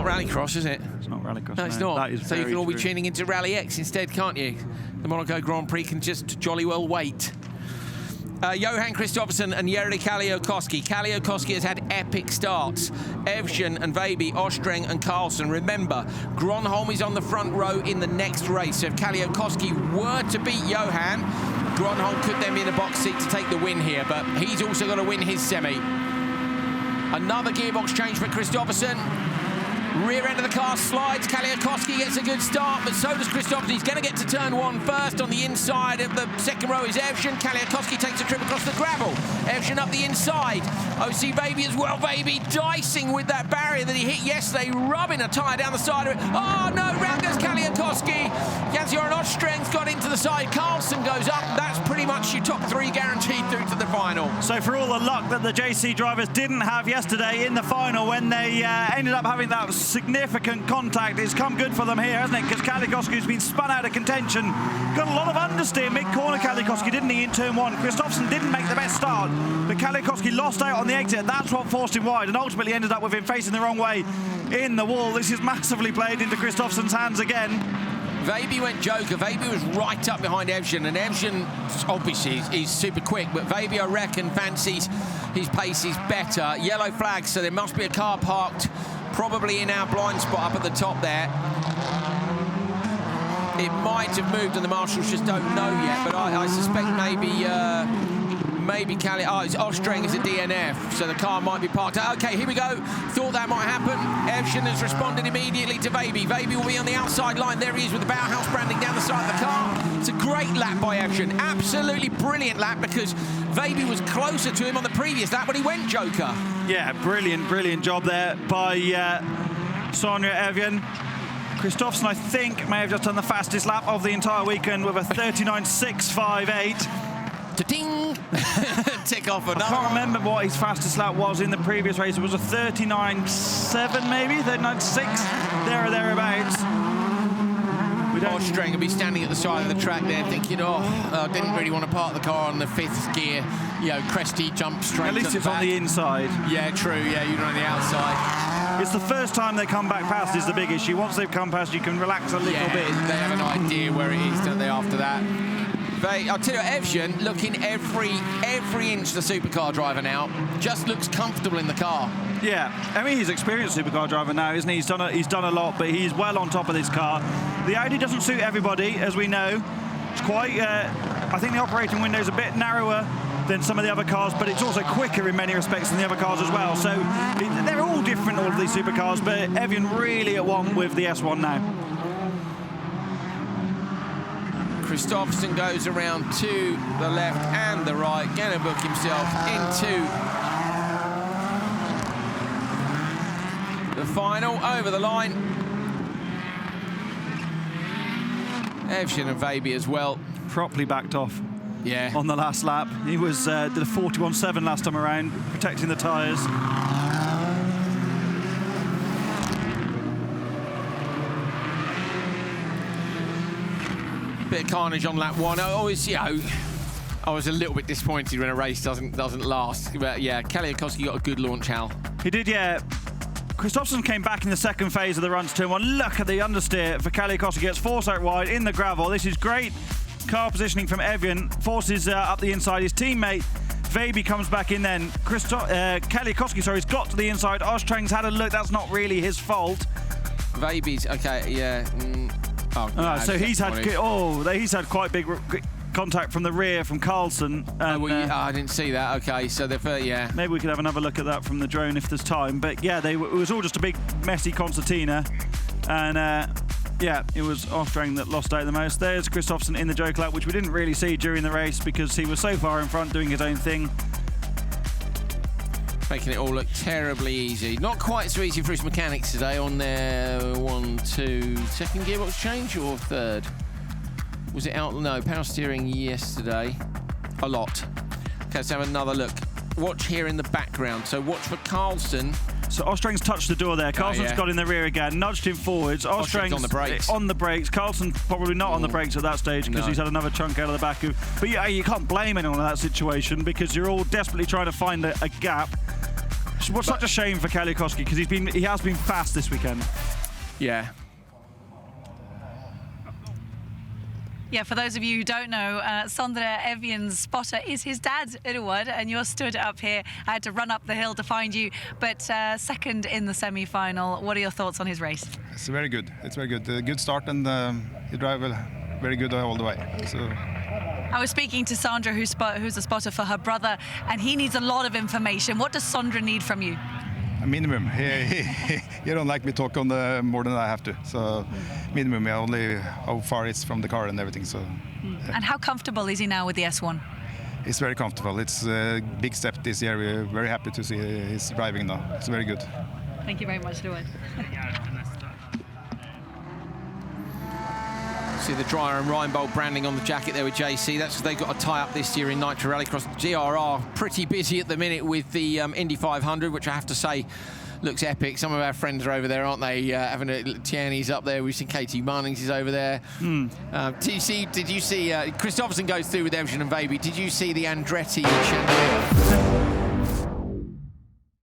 not Rallycross, is it? It's not Rallycross. No, it's not. That is so you can all be true. tuning into Rallyx instead, can't you? The Monaco Grand Prix can just jolly well wait. Johan Kristoffersson and Jere Kalliokoski. Kalliokoski has had epic starts. Evjen and Veiby, Ostreng and Carlsen. Remember, Gronholm is on the front row in the next race. So if Kalliokoski were to beat Johan, Gronholm could then be in the box seat to take the win here, but he's also got to win his semi. Another gearbox change for Kristoffersson. Rear end of the car slides. Kalliokoski gets a good start, but so does Kristoffersson. He's going to get to turn one first. On the inside of the second row is Evjen. Kalliokoski takes a trip across the gravel. Evjen up the inside. OC Veiby as well. Veiby dicing with that barrier that he hit yesterday, rubbing a tyre down the side of it. Oh no, round goes Kalliokoski. Jans-Göran Ostreng's got into the side. Carlsen goes up. That's pretty much your top three guaranteed through to the final. So for all the luck that the JC drivers didn't have yesterday in the final when they ended up having that significant contact, it's come good for them here, hasn't it? Because Kalliokoski's been spun out of contention. Got a lot of understeer mid-corner, Kalliokoski, didn't he, in turn one? Kristoffersson didn't make the best start, but Kalliokoski lost out on the exit. That's what forced him wide and ultimately ended up with him facing the wrong way in the wall. This is massively played into Kristoffersson's hands again. Veiby went joker. Veiby was right up behind Evjen, and Evjen obviously is super quick, but Veiby, I reckon, fancies his pace is better. Yellow flag, so there must be a car parked probably in our blind spot up at the top there. It might have moved and the marshals just don't know yet, but I suspect maybe it's Ostreng is a DNF, so the car might be parked. Okay, here we go. Thought that might happen. Evjen has responded immediately to Veiby. Veiby will be on the outside line. There he is with the Bauhaus branding down the side of the car. It's a great lap by Evjen. Absolutely brilliant lap because Veiby was closer to him on the previous lap, but he went joker. Yeah, brilliant job there by Sonja Evjen. Kristoffersson, I think, may have just done the fastest lap of the entire weekend with a 39.658. Ta-ding! Tick off another. I can't remember what his fastest lap was in the previous race. It was a 39.7 maybe, 39.6, there or thereabouts. Ostreng will be standing at the side of the track there thinking, I didn't really want to park the car on the fifth gear. You know, Cresty jump straight. At least it's on the inside. Yeah, true, yeah, you're on the outside. It's the first time they come back past is the big issue. Once they've come past, you can relax a little bit. They have an idea where it is, don't they, after that? I'll tell you, Evjen, looking every inch the supercar driver now, just looks comfortable in the car. Yeah, I mean, he's an experienced supercar driver now, isn't he? He's done a lot, but he's well on top of this car. The Audi doesn't suit everybody, as we know. It's quite, I think the operating window is a bit narrower than some of the other cars, but it's also quicker in many respects than the other cars as well. So they're all different, all of these supercars, but Evjen really at one with the S1 now. Kristoffersson goes around to the left and the right, going to book himself into the final, over the line. Evjen and Veiby as well. Properly backed off. Yeah. On the last lap. He was did a 41.7 last time around, protecting the tyres. Bit of carnage on lap one. I was a little bit disappointed when a race doesn't last. But yeah, Kalliokoski got a good launch, Hal. He did, yeah. Kristoffersson came back in the second phase of the run to turn one. Look at the understeer for Kalliokoski. Gets forced out wide in the gravel. This is great car positioning from Evjen. Forces up the inside. His teammate Veiby comes back in then. Kalliokoski, sorry, has got to the inside. Ostreng's had a look. That's not really his fault. Veiby's, okay, yeah. So he's had quite big contact from the rear from Carlsen. And, I didn't see that. Okay, so yeah. Maybe we could have another look at that from the drone if there's time. But yeah, it was all just a big messy concertina, and yeah, it was Ostreng that lost out the most. There's Kristoffersson in the joke lap, which we didn't really see during the race because he was so far in front doing his own thing. Making it all look terribly easy. Not quite so easy for his mechanics today on their second gearbox change or third? Was it out? No, power steering yesterday. A lot. Okay, let's have another look. Watch here in the background. So watch for Carlsen. So Ostreng's touched the door there. Carlsen's got in the rear again, nudged him forwards. Ostreng's on the brakes. Carlsen probably not on the brakes at that stage because he's had another chunk out of the back of. But yeah, you can't blame anyone in that situation because you're all desperately trying to find a gap. such a shame for Kaliakowski, because he has been fast this weekend. Yeah. Yeah, for those of you who don't know, Sondre Evjen's spotter is his dad, Eduard, and you're stood up here. I had to run up the hill to find you, but second in the semi-final. What are your thoughts on his race? It's very good. It's very good. Good start, and he drive very good all the way. So. I was speaking to Sandra, who's a spotter for her brother, and he needs a lot of information. What does Sondre need from you? A minimum. He don't like me talk on the more than I have to. So minimum, only how far it's from the car and everything. So. Yeah. And how comfortable is he now with the S1? It's very comfortable. It's a big step this year. We're very happy to see his driving now. It's very good. Thank you very much, Eduard. See the Dreyer and Reinbold branding on the jacket there with JC. That's because they've got a tie-up this year in Nitro Rallycross. GRR pretty busy at the minute with the Indy 500, which I have to say looks epic. Some of our friends are over there, aren't they? Having Tierney's up there. We've seen Katie Mannings is over there. Did you see Christopherson goes through with Evgen and Baby. Did you see the Andretti chandelier?